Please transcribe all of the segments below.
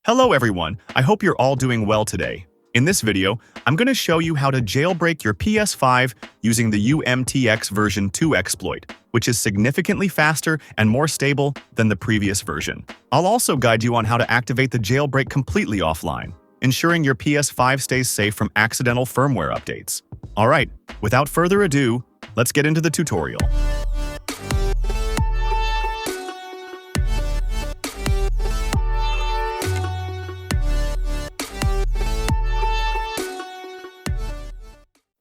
Hello everyone, I hope you're all doing well today. In this video, I'm going to show you how to jailbreak your PS5 using the UMTX version 2 exploit, which is significantly faster and more stable than the previous version. I'll also guide you on how to activate the jailbreak completely offline, ensuring your PS5 stays safe from accidental firmware updates. Alright, without further ado, let's get into the tutorial.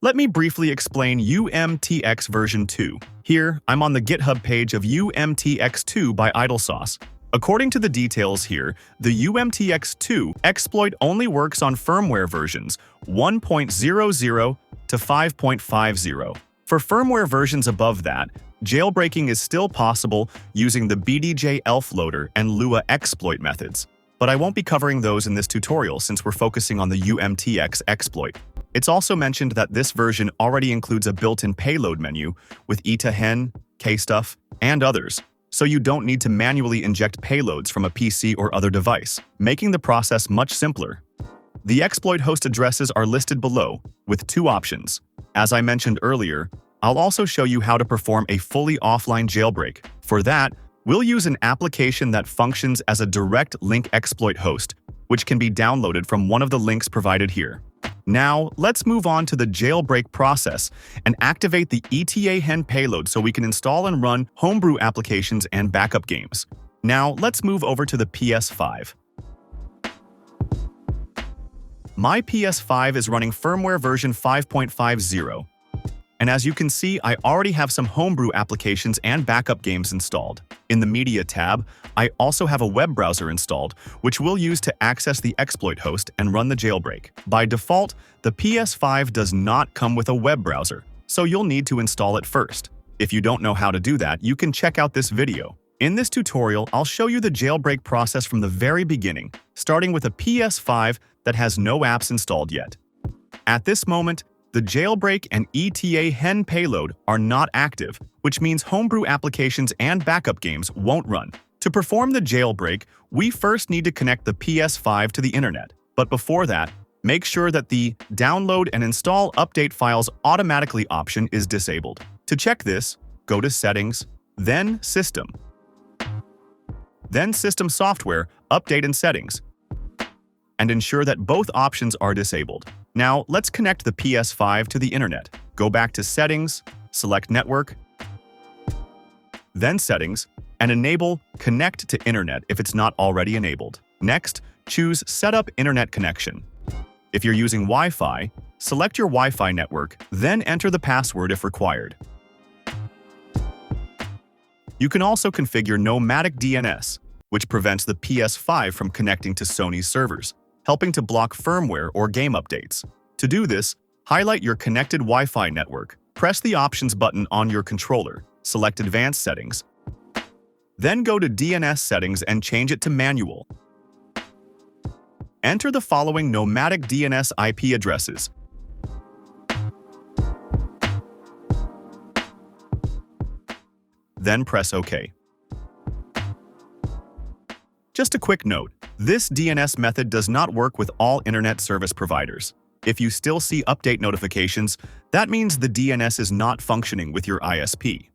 Let me briefly explain UMTX version 2. Here, I'm on the GitHub page of UMTX2 by IdleSauce. According to the details here, the UMTX2 exploit only works on firmware versions 1.00 to 5.50. For firmware versions above that, jailbreaking is still possible using the BDJ elf loader and Lua exploit methods. But I won't be covering those in this tutorial since we're focusing on the UMTX exploit. It's also mentioned that this version already includes a built-in payload menu with ETA-hen, KStuff, and others, so you don't need to manually inject payloads from a PC or other device, making the process much simpler. The exploit host addresses are listed below, with two options. As I mentioned earlier, I'll also show you how to perform a fully offline jailbreak. For that, we'll use an application that functions as a direct link exploit host, which can be downloaded from one of the links provided here. Now, let's move on to the jailbreak process and activate the ETA-hen payload so we can install and run Homebrew applications and backup games. Now, let's move over to the PS5. My PS5 is running firmware version 5.50. And as you can see, I already have some Homebrew applications and backup games installed. In the Media tab, I also have a web browser installed, which we'll use to access the exploit host and run the jailbreak. By default, the PS5 does not come with a web browser, so you'll need to install it first. If you don't know how to do that, you can check out this video. In this tutorial, I'll show you the jailbreak process from the very beginning, starting with a PS5 that has no apps installed yet. At this moment, the jailbreak and ETA-hen payload are not active, which means Homebrew applications and backup games won't run. To perform the jailbreak, we first need to connect the PS5 to the internet. But before that, make sure that the Download and Install Update Files Automatically option is disabled. To check this, go to Settings, then System. Then System Software, Update and Settings, and ensure that both options are disabled. Now, let's connect the PS5 to the internet. Go back to Settings, select Network, then Settings, and enable Connect to Internet if it's not already enabled. Next, choose Set up Internet Connection. If you're using Wi-Fi, select your Wi-Fi network, then enter the password if required. You can also configure Nomadic DNS, which prevents the PS5 from connecting to Sony's servers, helping to block firmware or game updates. To do this, highlight your connected Wi-Fi network, press the Options button on your controller, select Advanced Settings, then go to DNS Settings and change it to Manual. Enter the following nomadic DNS IP addresses. Then press OK. Just a quick note, this DNS method does not work with all internet service providers. If you still see update notifications, that means the DNS is not functioning with your ISP.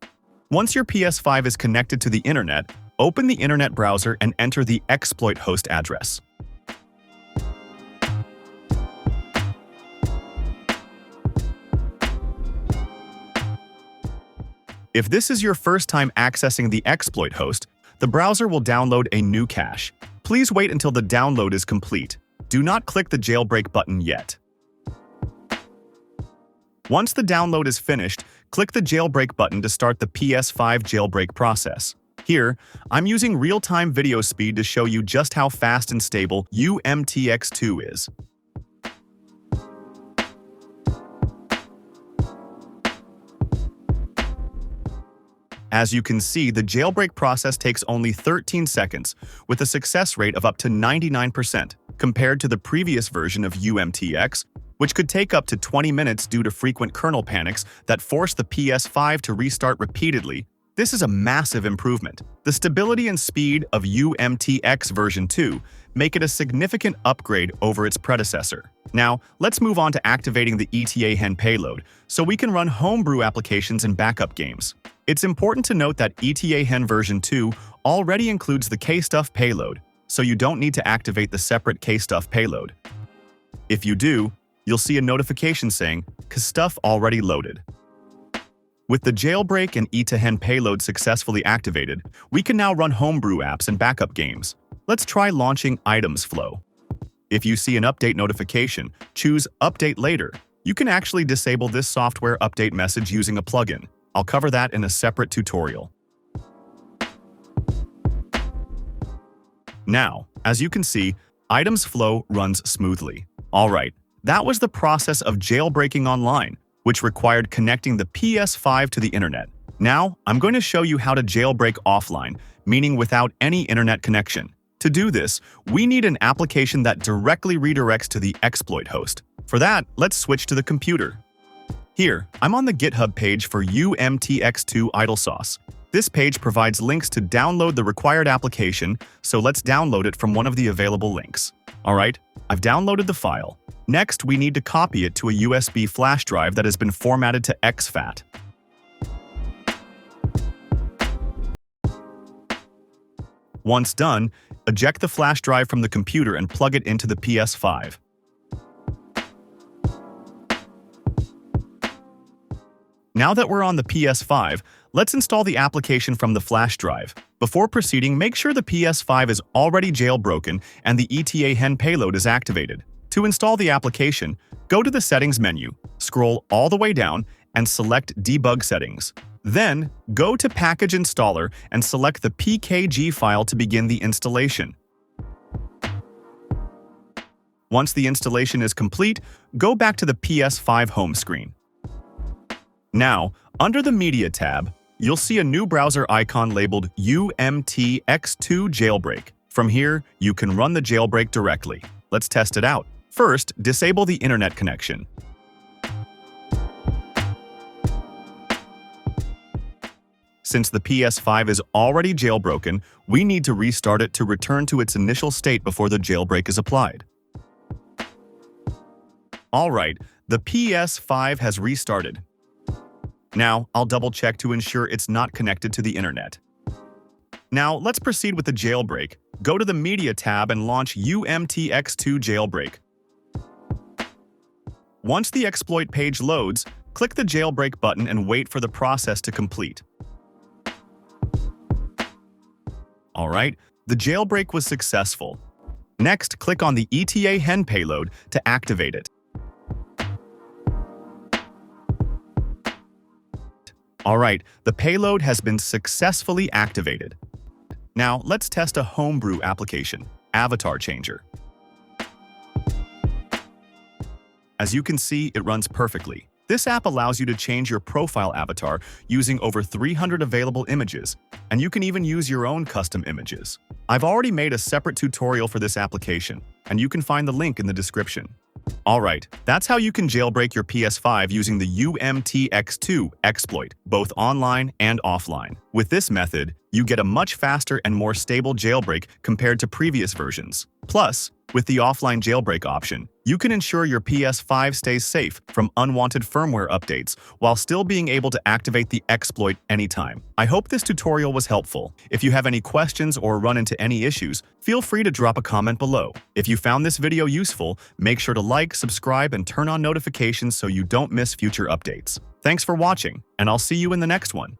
Once your PS5 is connected to the internet, open the internet browser and enter the exploit host address. If this is your first time accessing the exploit host, the browser will download a new cache. Please wait until the download is complete. Do not click the jailbreak button yet. Once the download is finished, click the jailbreak button to start the PS5 jailbreak process. Here, I'm using real-time video speed to show you just how fast and stable UMTX2 is. As you can see, the jailbreak process takes only 13 seconds, with a success rate of up to 99%, compared to the previous version of UMTX, which could take up to 20 minutes due to frequent kernel panics that force the PS5 to restart repeatedly. This is a massive improvement. The stability and speed of UMTX version 2 make it a significant upgrade over its predecessor. Now, let's move on to activating the ETA payload so we can run Homebrew applications and backup games. It's important to note that ETA version 2 already includes the kstuff payload, so you don't need to activate the separate kstuff payload. If you do, you'll see a notification saying, "kstuff already loaded." With the Jailbreak and ETA payload successfully activated, we can now run Homebrew apps and backup games. Let's try launching Items Flow. If you see an update notification, choose Update Later. You can actually disable this software update message using a plugin. I'll cover that in a separate tutorial. Now, as you can see, Items Flow runs smoothly. Alright, that was the process of jailbreaking online, which required connecting the PS5 to the internet. Now, I'm going to show you how to jailbreak offline, meaning without any internet connection. To do this, we need an application that directly redirects to the exploit host. For that, let's switch to the computer. Here, I'm on the GitHub page for UMTX2 idle sauce. This page provides links to download the required application, so let's download it from one of the available links. Alright, I've downloaded the file. Next, we need to copy it to a USB flash drive that has been formatted to exFAT. Once done, eject the flash drive from the computer and plug it into the PS5. Now that we're on the PS5, let's install the application from the flash drive. Before proceeding, make sure the PS5 is already jailbroken and the ETA payload is activated. To install the application, go to the Settings menu, scroll all the way down, and select Debug Settings. Then, go to Package Installer and select the PKG file to begin the installation. Once the installation is complete, go back to the PS5 home screen. Now, under the Media tab, you'll see a new browser icon labeled UMTX2 Jailbreak. From here, you can run the jailbreak directly. Let's test it out. First, disable the internet connection. Since the PS5 is already jailbroken, we need to restart it to return to its initial state before the jailbreak is applied. Alright, the PS5 has restarted. Now, I'll double-check to ensure it's not connected to the internet. Now, let's proceed with the jailbreak. Go to the Media tab and launch UMTX2 Jailbreak. Once the exploit page loads, click the Jailbreak button and wait for the process to complete. Alright, the jailbreak was successful. Next, click on the ETA payload to activate it. Alright, the payload has been successfully activated. Now, let's test a Homebrew application, Avatar Changer. As you can see, it runs perfectly. This app allows you to change your profile avatar using over 300 available images, and you can even use your own custom images. I've already made a separate tutorial for this application, and you can find the link in the description. Alright, that's how you can jailbreak your PS5 using the UMTX2 exploit, both online and offline. With this method, you get a much faster and more stable jailbreak compared to previous versions. Plus, with the offline jailbreak option, you can ensure your PS5 stays safe from unwanted firmware updates while still being able to activate the exploit anytime. I hope this tutorial was helpful. If you have any questions or run into any issues, feel free to drop a comment below. If you found this video useful, make sure to like, subscribe, and turn on notifications so you don't miss future updates. Thanks for watching, and I'll see you in the next one.